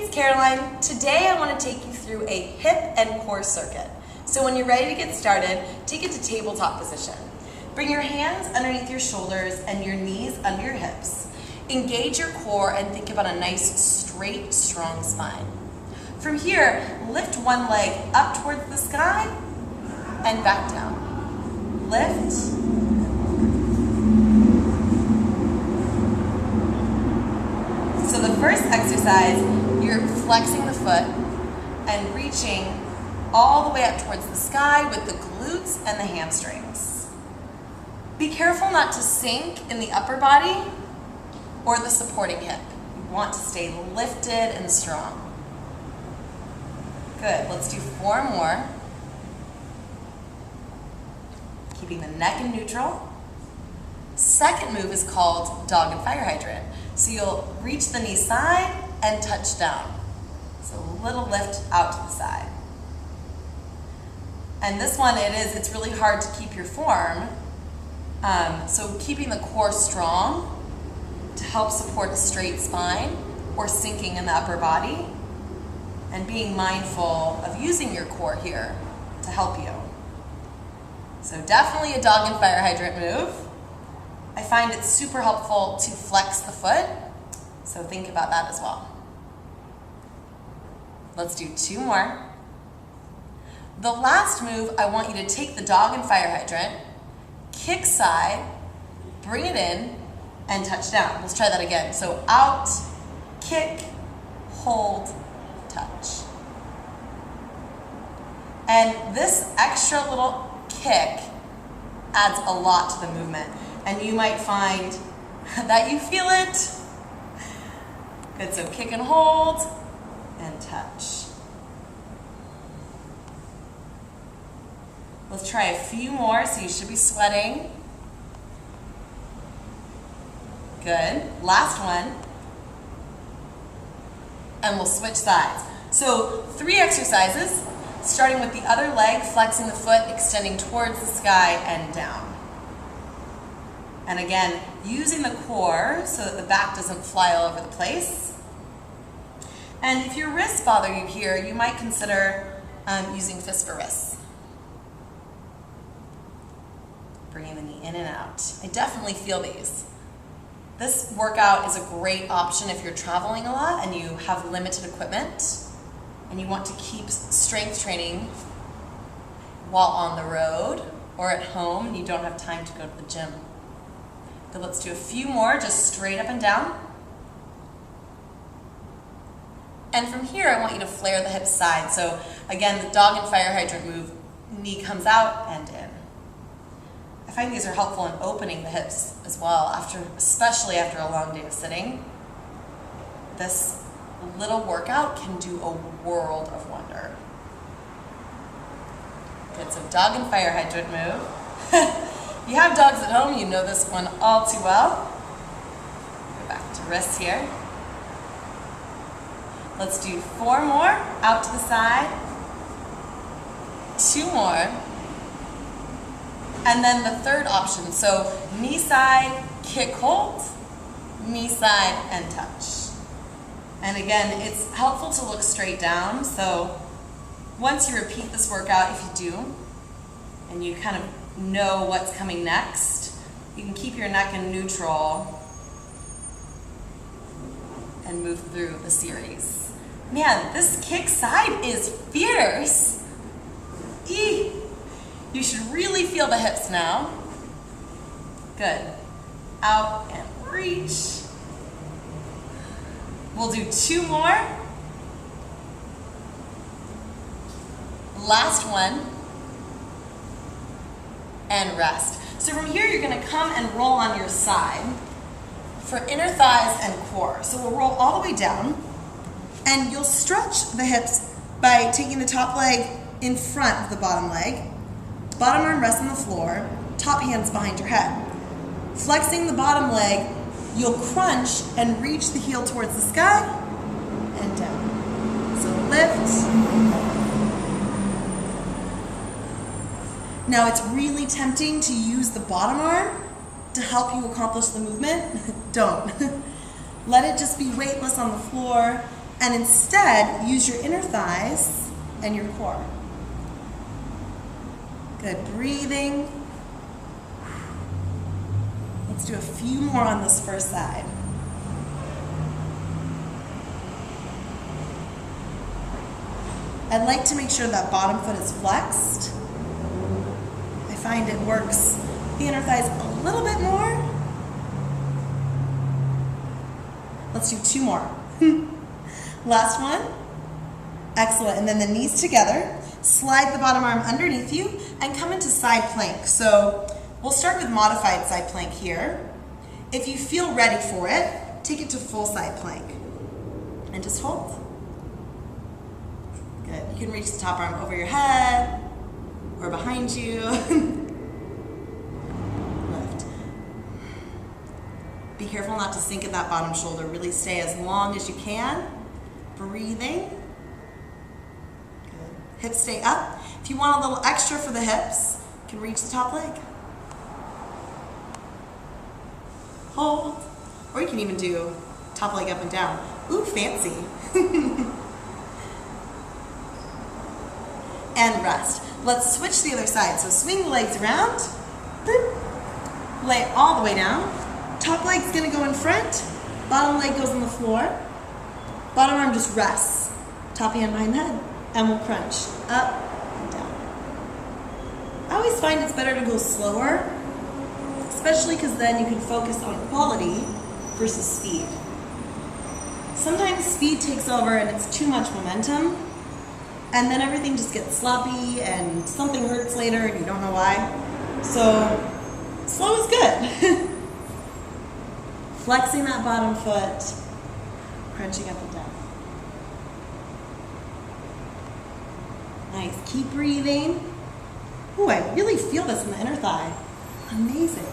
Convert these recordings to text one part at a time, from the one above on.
it's Caroline. Today I want to take you through a hip and core circuit. So when you're ready to get started, take it to tabletop position. Bring your hands underneath your shoulders and your knees under your hips. Engage your core and think about a nice, straight, strong spine. From here, lift one leg up towards the sky and back down. Lift. So the first exercise, you're flexing the foot and reaching all the way up towards the sky with the glutes and the hamstrings. Be careful not to sink in the upper body or the supporting hip. You want to stay lifted and strong. Good, let's do 4 more. Keeping the neck in neutral. Second move is called dog and fire hydrant. So you'll reach the knee side and touch down. So a little lift out to the side. And this one, it's really hard to keep your form. So keeping the core strong to help support a straight spine or sinking in the upper body, and being mindful of using your core here to help you. So definitely a dog and fire hydrant move. I find it super helpful to flex the foot, so think about that as well. Let's do 2 more. The last move, I want you to take the dog and fire hydrant, kick side, bring it in, and touch down. Let's try that again. So out, kick, hold, touch. And this extra little kick adds a lot to the movement. And you might find that you feel it. Good, so kick and hold, and touch. Let's try a few more, so you should be sweating. Good, last one. And we'll switch sides. So 3 exercises, starting with the other leg, flexing the foot, extending towards the sky and down. And again, using the core so that the back doesn't fly all over the place. And if your wrists bother you here, you might consider using fists for wrists. Bringing the knee in and out. I definitely feel these. This workout is a great option if you're traveling a lot and you have limited equipment and you want to keep strength training while on the road or at home and you don't have time to go to the gym. Good, let's do a few more, just straight up and down. And from here, I want you to flare the hips side. So again, the dog and fire hydrant move, knee comes out and in. I find these are helpful in opening the hips as well, especially after a long day of sitting. This little workout can do a world of wonder. Good, so dog and fire hydrant move. If you have dogs at home, you know this one all too well. Go back to wrists here. Let's do 4 more, out to the side. 2 more. And then the third option, so knee side, kick, hold, knee side, and touch. And again, it's helpful to look straight down, so once you repeat this workout, if you do, and you kind of know what's coming next, you can keep your neck in neutral and move through the series. Man, this kick side is fierce. Eee. You should really feel the hips now. Good. Out and reach. We'll do 2 more. Last one. And rest. So from here, you're going to come and roll on your side for inner thighs and core. So we'll roll all the way down, and you'll stretch the hips by taking the top leg in front of the bottom leg. Bottom arm rests on the floor, top hands behind your head. Flexing the bottom leg, you'll crunch and reach the heel towards the sky and down. So lift. Now it's really tempting to use the bottom arm to help you accomplish the movement. Don't. Let it just be weightless on the floor and instead use your inner thighs and your core. Good, breathing. Let's do a few more on this first side. I'd like to make sure that bottom foot is flexed. I find it works the inner thighs a little bit more. Let's do 2 more. Last one. Excellent. And then the knees together. Slide the bottom arm underneath you and come into side plank. So we'll start with modified side plank here. If you feel ready for it, take it to full side plank. And just hold. Good. You can reach the top arm over your head or behind you. Lift. Be careful not to sink at that bottom shoulder. Really stay as long as you can. Breathing. Good. Hips stay up. If you want a little extra for the hips, you can reach the top leg. Hold. Or you can even do top leg up and down. Ooh, fancy. And rest. Let's switch the other side. So swing the legs around. Lay it all the way down. Top leg's gonna go in front. Bottom leg goes on the floor. Bottom arm just rests. Top hand behind the head. And we'll crunch up and down. I always find it's better to go slower, especially because then you can focus on quality versus speed. Sometimes speed takes over and it's too much momentum, and then everything just gets sloppy and something hurts later and you don't know why. So slow is good. Flexing that bottom foot, crunching up and down. Nice, keep breathing. Ooh, I really feel this in the inner thigh. Amazing.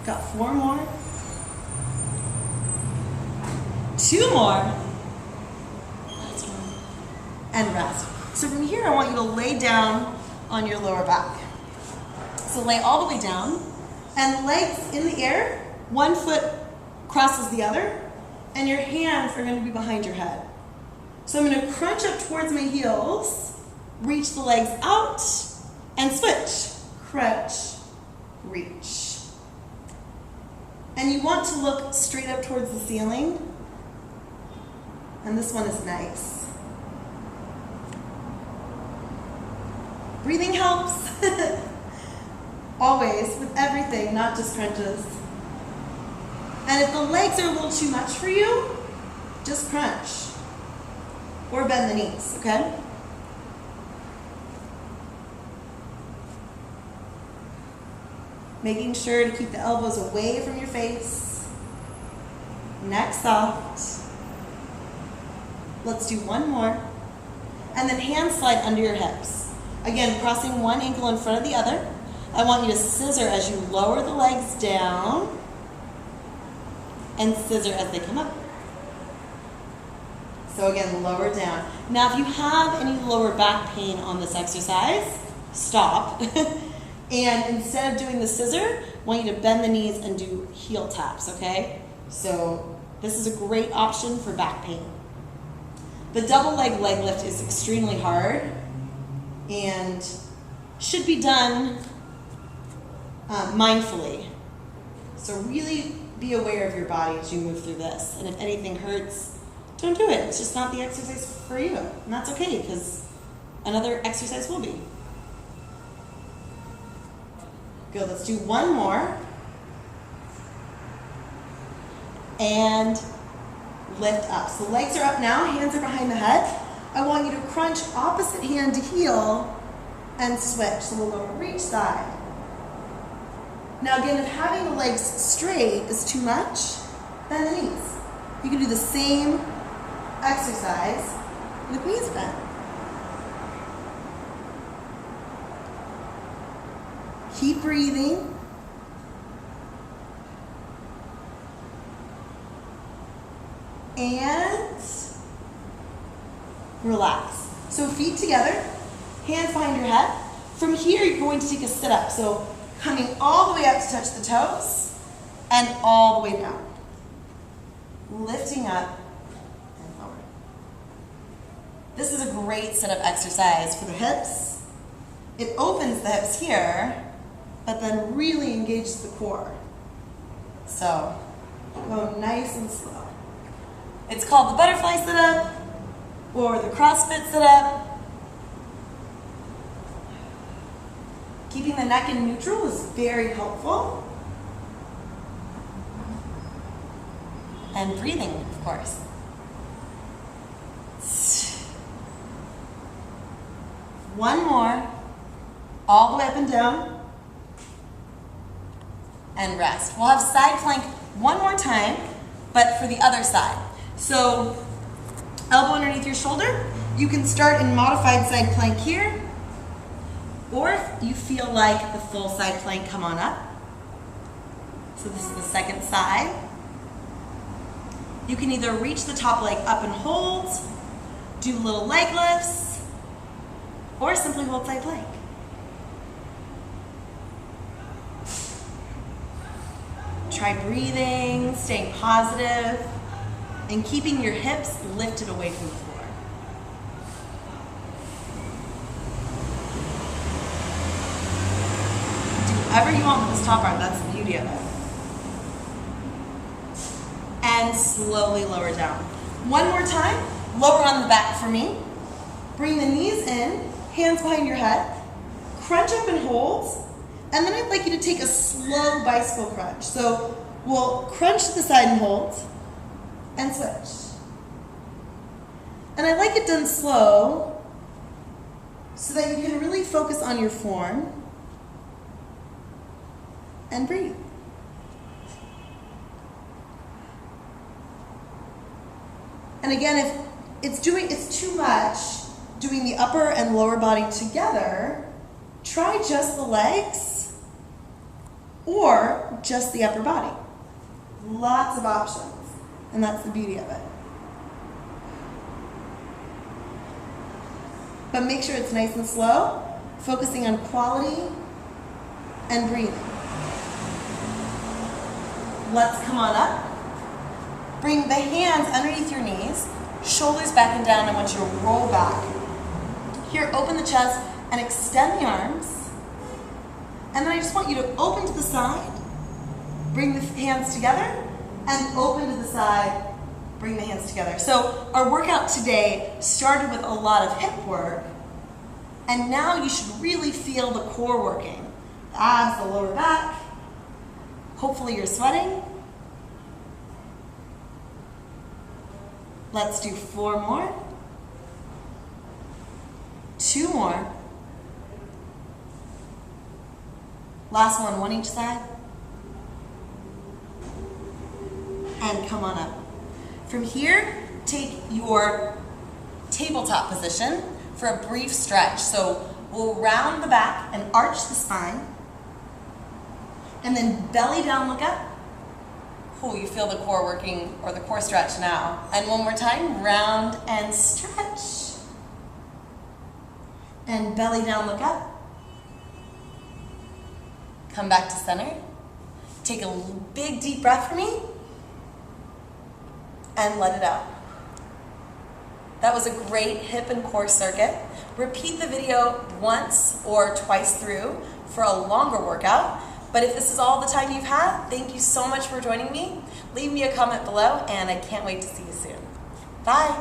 Got 4 more. 2 more. Last one. And rest. So from here, I want you to lay down on your lower back. So lay all the way down, and legs in the air, 1 foot crosses the other, and your hands are going to be behind your head. So I'm going to crunch up towards my heels, reach the legs out, and switch. Crunch, reach. And you want to look straight up towards the ceiling. And this one is nice. Breathing helps. Always, with everything, not just crunches. And if the legs are a little too much for you, just crunch. Or bend the knees, okay? Making sure to keep the elbows away from your face. Neck soft. Let's do 1 more. And then hand slide under your hips. Again, crossing 1 ankle in front of the other. I want you to scissor as you lower the legs down and scissor as they come up. So again, lower down. Now, if you have any lower back pain on this exercise, stop. And instead of doing the scissor, I want you to bend the knees and do heel taps, okay? So this is a great option for back pain. The double leg lift is extremely hard and should be done mindfully. So really be aware of your body as you move through this. And if anything hurts, don't do it. It's just not the exercise for you. And that's okay, because another exercise will be. Good, let's do 1 more. And lift up. So legs are up now, hands are behind the head. I want you to crunch opposite hand to heel and switch. So we'll go reach side. Now again, if having the legs straight is too much, bend the knees. You can do the same exercise with knees bent. Keep breathing. And relax. So feet together, hands behind your head. From here, you're going to take a sit up. So coming all the way up to touch the toes and all the way down. Lifting up and This is a great sit-up exercise for the hips. It opens the hips here, but then really engages the core. So, go nice and slow. It's called the butterfly sit-up or the CrossFit sit-up. Keeping the neck in neutral is very helpful. And breathing, of course. One more, all the way up and down, and rest. We'll have side plank one more time, but for the other side. So, elbow underneath your shoulder. You can start in modified side plank here, or if you feel like the full side plank, come on up. So this is the second side. You can either reach the top leg up and hold, do little leg lifts, or simply hold side plank. Try breathing, staying positive, and keeping your hips lifted away from the floor. Do whatever you want with this top arm, that's the beauty of it. And slowly lower down. One more time, lower on the back for me. Bring the knees in, hands behind your head, crunch up and hold, and then I'd like you to take a slow bicycle crunch. So we'll crunch to the side and hold, and switch. And I like it done slow so that you can really focus on your form and breathe. And again, if it's too much doing the upper and lower body together, try just the legs or just the upper body. Lots of options, and that's the beauty of it. But make sure it's nice and slow, focusing on quality and breathing. Let's come on up. Bring the hands underneath your knees, shoulders back and down. I want you to roll back. Here, open the chest and extend the arms. And then I just want you to open to the side, bring the hands together, and open to the side, bring the hands together. So our workout today started with a lot of hip work, and now you should really feel the core working. The abs, the lower back. Hopefully you're sweating. Let's do 4 more. 2 more. Last one each side. And come on up. From here, take your tabletop position for a brief stretch. So we'll round the back and arch the spine. And then belly down, look up. Oh, you feel the core working, or the core stretch now. And one more time, round and stretch. And belly down, look up. Come back to center. Take a big deep breath for me. And let it out. That was a great hip and core circuit. Repeat the video once or twice through for a longer workout. But if this is all the time you've had, thank you so much for joining me. Leave me a comment below, and I can't wait to see you soon. Bye.